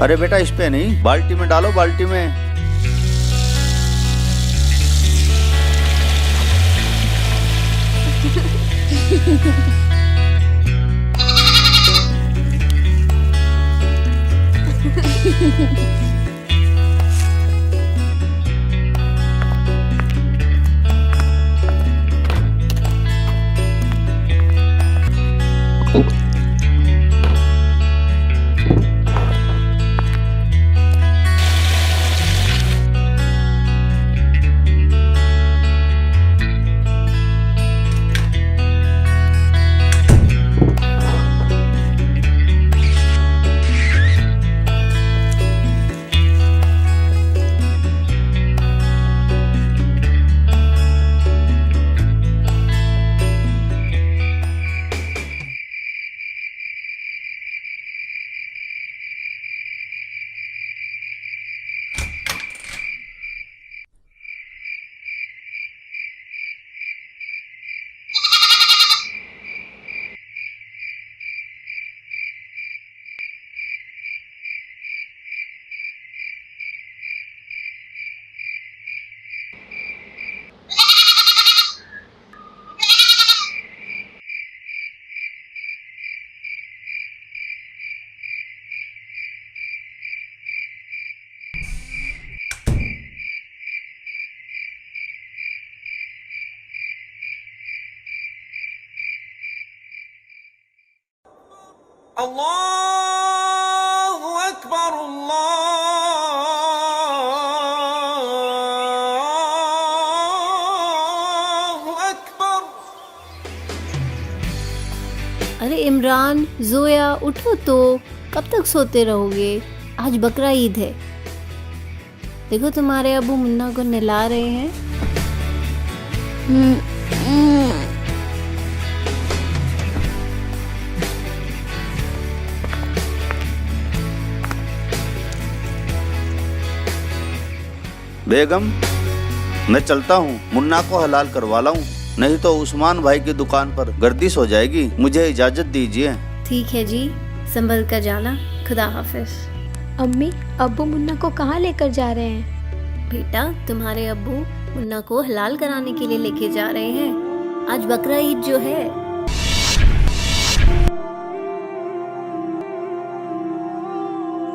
अरे बेटा इस पे नहीं, बाल्टी में डालो, बाल्टी में। अल्लाहु अकबर, अल्लाहु अकबर। अरे इमरान, जोया, उठो तो। कब तक सोते रहोगे? आज बकरा ईद है। देखो तुम्हारे अबू मुन्ना को नहला रहे हैं। बेगम, मैं चलता हूँ, मुन्ना को हलाल करवा लाऊं, नहीं तो उस्मान भाई की दुकान पर गर्दिश हो जाएगी। मुझे इजाजत दीजिए। ठीक है जी, संभल कर जाना। खुदा हाफिज। अम्मी, अब्बू मुन्ना को कहाँ लेकर जा रहे हैं? बेटा, तुम्हारे अब्बू मुन्ना को हलाल कराने के लिए लेके जा रहे हैं। आज बकरा ईद जो है।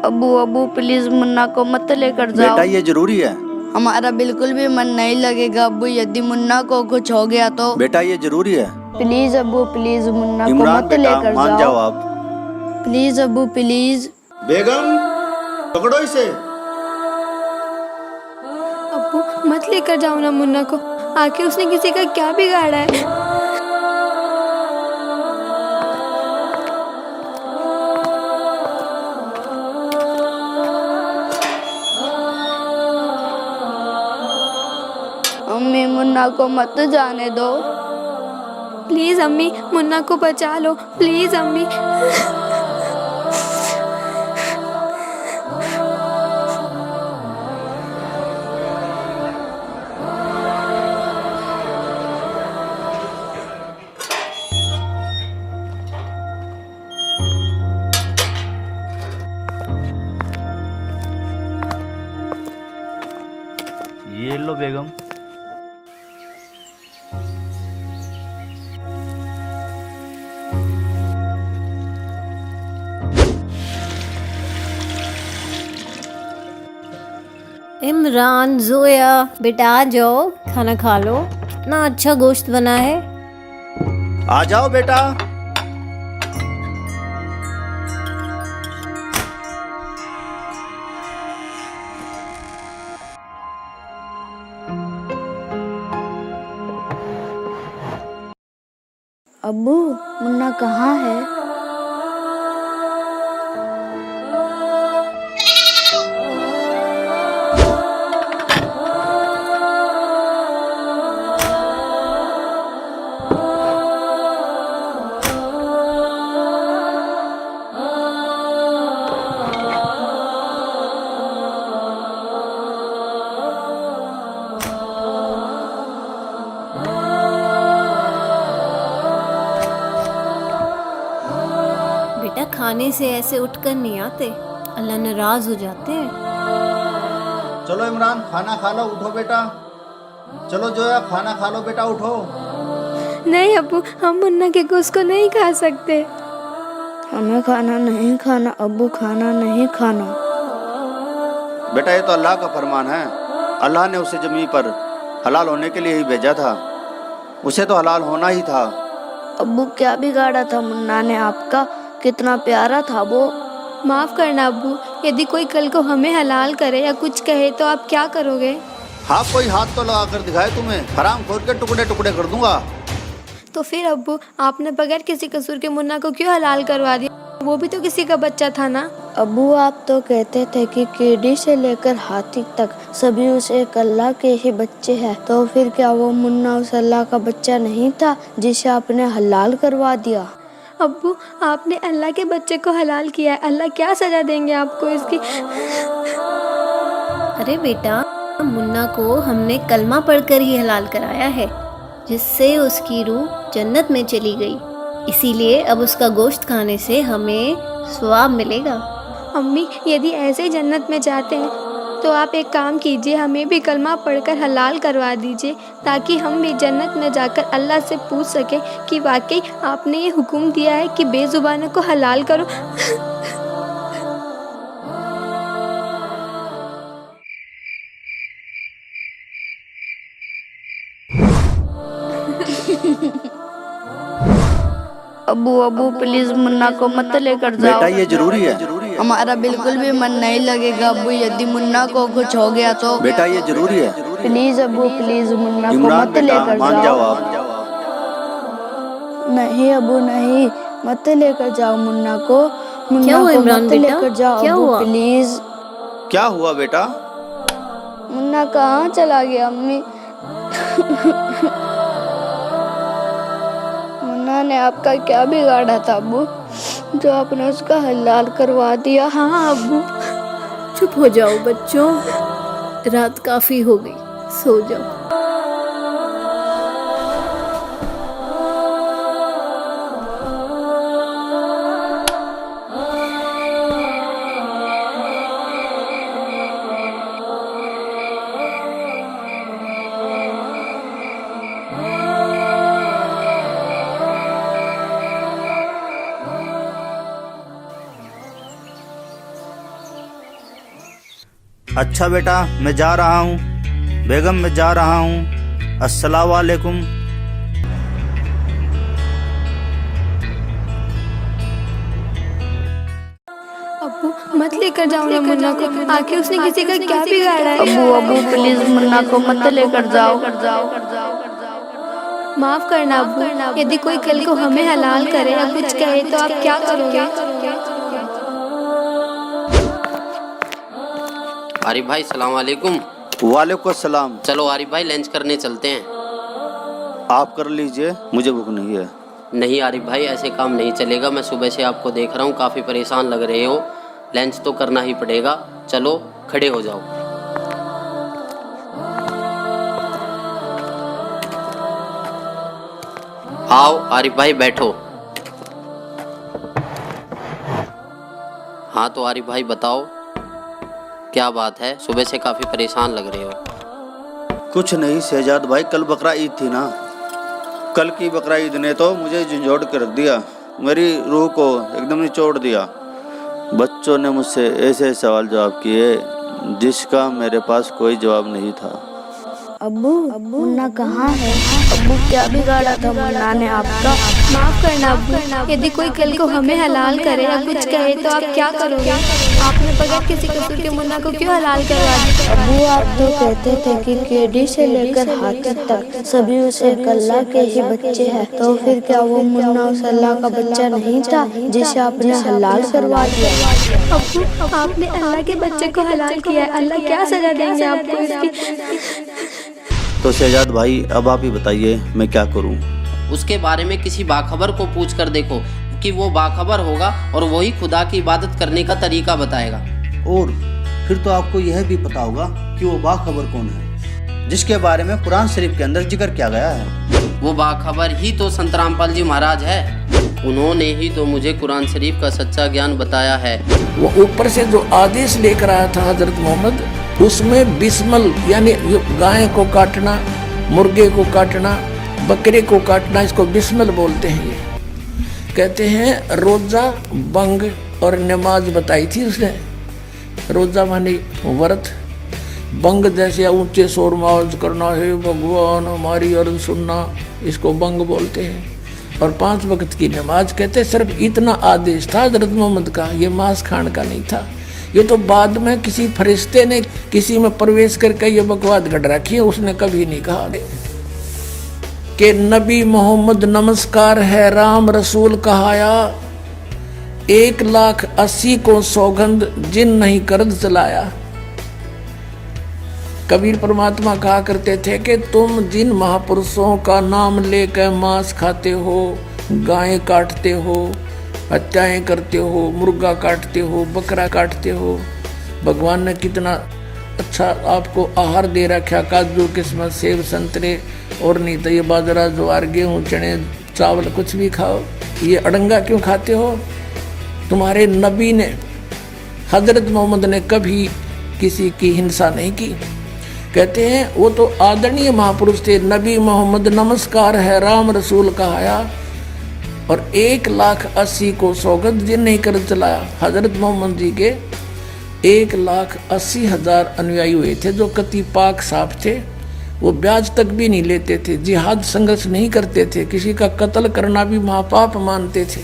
अबू अबू प्लीज मुन्ना को मत लेकर जाओ। बेटा ये जरूरी है। हमारा बिल्कुल भी मन नहीं लगेगा अबू, यदि मुन्ना को कुछ हो गया तो। बेटा ये जरूरी है। प्लीज अबू प्लीज मुन्ना को इमरान मत बेटा लेकर मान जाओ आप। Please Abu please. बेगम पकड़ो इसे। अब्बू मत लेकर जाओ ना मुन्ना को, आखिर उसने किसी का क्या बिगाड़ा है? अम्मी मुन्ना को मत जाने दो। प्लीज अम्मी, मुन्ना को बचा लो, प्लीज अम्मी। ये लो बेगम। इमरान, जोया, बेटा आ जाओ, खाना खा लो। इतना अच्छा गोश्त बना है। आ जाओ बेटा। अब्बू मुन्ना कहाँ है? बेटा, खाने से ऐसे उठकर नहीं आते। अल्लाह नाराज हो जाते हैं। चलो इमरान खाना खा लो, उठो बेटा। चलो जोया खाना खा लो बेटा, उठो। नहीं अब्बू, हम मुन्ना के गोश्त को नहीं खा सकते। हमें खाना नहीं खाना अब्बू, खाना नहीं खाना। बेटा ये तो अल्लाह का फरमान है। अल्लाह ने उसे ज़मीन पर हलाल होने के लिए ही भेजा था, उसे तो हलाल होना ही था। अब्बू क्या बिगाड़ा था मुन्ना ने आपका, कितना प्यारा था वो। माफ़ करना अब्बू, यदि कोई कल को हमें हलाल करे या कुछ कहे तो आप क्या करोगे? हाँ कोई हाथ तो लगा कर दिखाए तुम्हें, हराम खोद के टुकड़े टुकड़े कर दूंगा। तो फिर अब्बू, आपने बगैर किसी कसूर के मुन्ना को क्यों हलाल करवा दिया? वो भी तो किसी का बच्चा था ना। अब्बू आप तो कहते थे कि कीड़ी से लेकर हाथी तक सभी उस एक अल्लाह के ही बच्चे हैं, तो फिर क्या वो मुन्ना उस अल्लाह का बच्चा नहीं था जिसे आपने हलाल करवा दिया? अब्बू, आपने अल्लाह के बच्चे को हलाल किया है, अल्लाह क्या सजा देंगे आपको इसकी? अरे बेटा, मुन्ना को हमने कलमा पढ़कर ही हलाल कराया है, जिससे उसकी रूह जन्नत में चली गई। इसीलिए अब उसका गोश्त खाने से हमें सवाब मिलेगा। अम्मी, यदि ऐसे ही जन्नत में जाते हैं तो आप एक काम कीजिए, हमें भी कलमा पढ़कर हलाल करवा दीजिए, ताकि हम भी जन्नत में जाकर अल्लाह से पूछ सकें कि वाकई आपने ये हुक्म दिया है कि बेजुबानों को हलाल करो। अब्बू अब्बू प्लीज मुन्ना को मत लेकर जाओ। बेटा ये जरूरी है। हमारा बिल्कुल भी मन नहीं लगेगा अब्बू, यदि मुन्ना को कुछ हो गया तो। बेटा ये जरूरी है। प्लीज अब्बू प्लीज मुन्ना को इमरान मत बेटा लेकर मान जाओ आप। नहीं अब्बू नहीं, मत लेकर जाओ मुन्ना को। क्या मुन्ना हुआ को इमरान मत बेटा? लेकर जाओ क्या अब्बू हुआ? प्लीज। क्या हुआ बेटा? मुन्ना कहाँ चला गया अम्मी? मुन्ना ने आपका क्या बिगाड़ा था अब्बू, जो आपने उसका हलाल करवा दिया? हाँ अब्बू, चुप हो जाओ बच्चों, रात काफ़ी हो गई, सो जाओ। अच्छा बेटा मैं जा रहा हूँ, बेगम मैं जा रहा हूँ, अस्सलाम वालेकुम। अब्बू, मत लेकर जाओ ना मुन्ना को, आखिर उसने किसी का क्या बिगाड़ा है? अब्बू अब्बू प्लीज मुन्ना को मत लेकर जाओ। माफ़ करना अब्बू, यदि कोई कल को हमें हलाल करे या कुछ कहे तो आप क्या करोगे? आरिफ भाई सलाम वालेकुम। वालेकुम अस्सलाम। चलो आरिफ भाई लंच करने चलते हैं। आप कर लीजिए, मुझे भूख नहीं है। नहीं आरिफ भाई ऐसे काम नहीं चलेगा, मैं सुबह से आपको देख रहा हूँ काफ़ी परेशान लग रहे हो, लंच तो करना ही पड़ेगा। चलो खड़े हो जाओ। आओ आरिफ भाई बैठो। हाँ तो आरिफ भाई बताओ क्या बात है, सुबह से काफ़ी परेशान लग रहे हो। कुछ नहीं शहजाद भाई, कल बकरा ईद थी ना, कल की बकरा ईद ने तो मुझे झंझोड़ के रख दिया, मेरी रूह को एकदम निचोड़ दिया। बच्चों ने मुझसे ऐसे सवाल जवाब किए जिसका मेरे पास कोई जवाब नहीं था। अब्बू मुन्ना कहाँ है? अब्बू क्या बिगाड़ा था मुन्ना ने आपका? माफ़ करना अब्बू, यदि कोई कल को हमें हलाल करे या कुछ कहे तो आप क्या करोगे? आपने बगैर किसी कसूर के मुन्ना को क्यों हलाल करवा दिया? अब्बू आप तो कहते थे कि कीड़ी से लेकर हाथी तक सभी उस एक अल्लाह के ही बच्चे हैं, तो फिर क्या वो मुन्ना उस अल्लाह का बच्चा नहीं था जिसे आपने हलाल करवा दिया? अब्बू, आपने अल्लाह के बच्चे को हलाल किया है, अल्लाह क्या सजा देंगे आपको इसकी? तो शहजाद भाई अब आप ही बताइए मैं क्या करूं? उसके बारे में किसी बाखबर को पूछ कर देखो कि वो बाखबर होगा और वही खुदा की इबादत करने का तरीका बताएगा। और फिर तो आपको यह भी पता होगा कि वो बाखबर कौन है जिसके बारे में कुरान शरीफ के अंदर जिक्र किया गया है। वो बाखबर ही तो संत रामपाल जी महाराज है। उन्होंने ही तो मुझे कुरान शरीफ का सच्चा ज्ञान बताया है। वो ऊपर से जो आदेश लेकर आया था हजरत मोहम्मद, उसमें बिस्मल यानी गाय को काटना, मुर्गे को काटना, बकरे को काटना, इसको बिस्मल बोलते हैं। ये कहते हैं रोजा, बंग और नमाज बताई थी उसने। रोजा माने व्रत, बंग जैसे ऊंचे शोर माज करना है भगवान हमारी अर्ज सुनना, इसको बंग बोलते हैं। और 5 वक्त की नमाज कहते हैं। सिर्फ इतना आदेश था हजरत मोहम्मद का, ये मांस खाने का नहीं था। ये तो बाद में किसी फरिश्ते ने किसी में प्रवेश करके ये बकवाद गढ़ रखी है, उसने कभी नहीं कहा कि नबी मोहम्मद नमस्कार है राम रसूल कहाया, 1,80,000 को सौगंध जिन नहीं करद चलाया। कबीर परमात्मा कहा करते थे कि तुम जिन महापुरुषों का नाम लेकर मांस खाते हो, गाय काटते हो, हत्याएं करते हो, मुर्गा काटते हो, बकरा काटते हो, भगवान ने कितना अच्छा आपको आहार दे रखा, काजू किस्मत सेब संतरे, और नहीं तो ये बाजरा ज्वार गेहूँ चने चावल कुछ भी खाओ, ये अड़ंगा क्यों खाते हो? तुम्हारे नबी ने हजरत मोहम्मद ने कभी किसी की हिंसा नहीं की। कहते हैं वो तो आदरणीय महापुरुष थे। नबी मोहम्मद नमस्कार है राम रसूल कहाया, और 1,80,000 को सौगंध जिन नहीं कर चलाया। हजरत मोहम्मद जी के 1,80,000 अनुयायी हुए थे जो कति पाक साफ थे। वो ब्याज तक भी नहीं लेते थे, जिहाद संघर्ष नहीं करते थे, किसी का कत्ल करना भी महापाप मानते थे।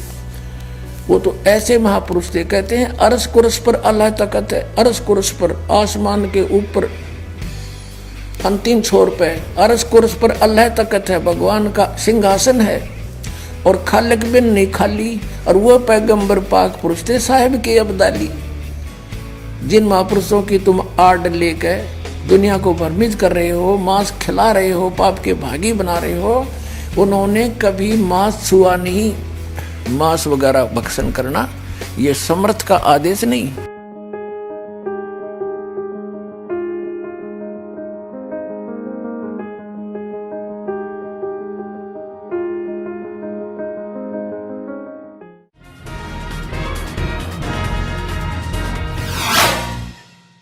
वो तो ऐसे महापुरुष थे। कहते हैं अरस कुरस पर अल्लाह तकत है, अरस कुरस पर आसमान के ऊपर अंतिम छोर पे अरस कुरस पर अल्लाह तकत है, भगवान का सिंहासन है, और खालिक बिन नहीं खाली। और वो पैगंबर पाक पुरुष थे साहिब के अब्दाली, जिन महापुरुषों की तुम आड़ लेकर दुनिया को भ्रमित कर रहे हो, मांस खिला रहे हो, पाप के भागी बना रहे हो, उन्होंने कभी मांस छुआ नहीं। मांस वगैरह भक्षण करना ये समर्थ का आदेश नहीं।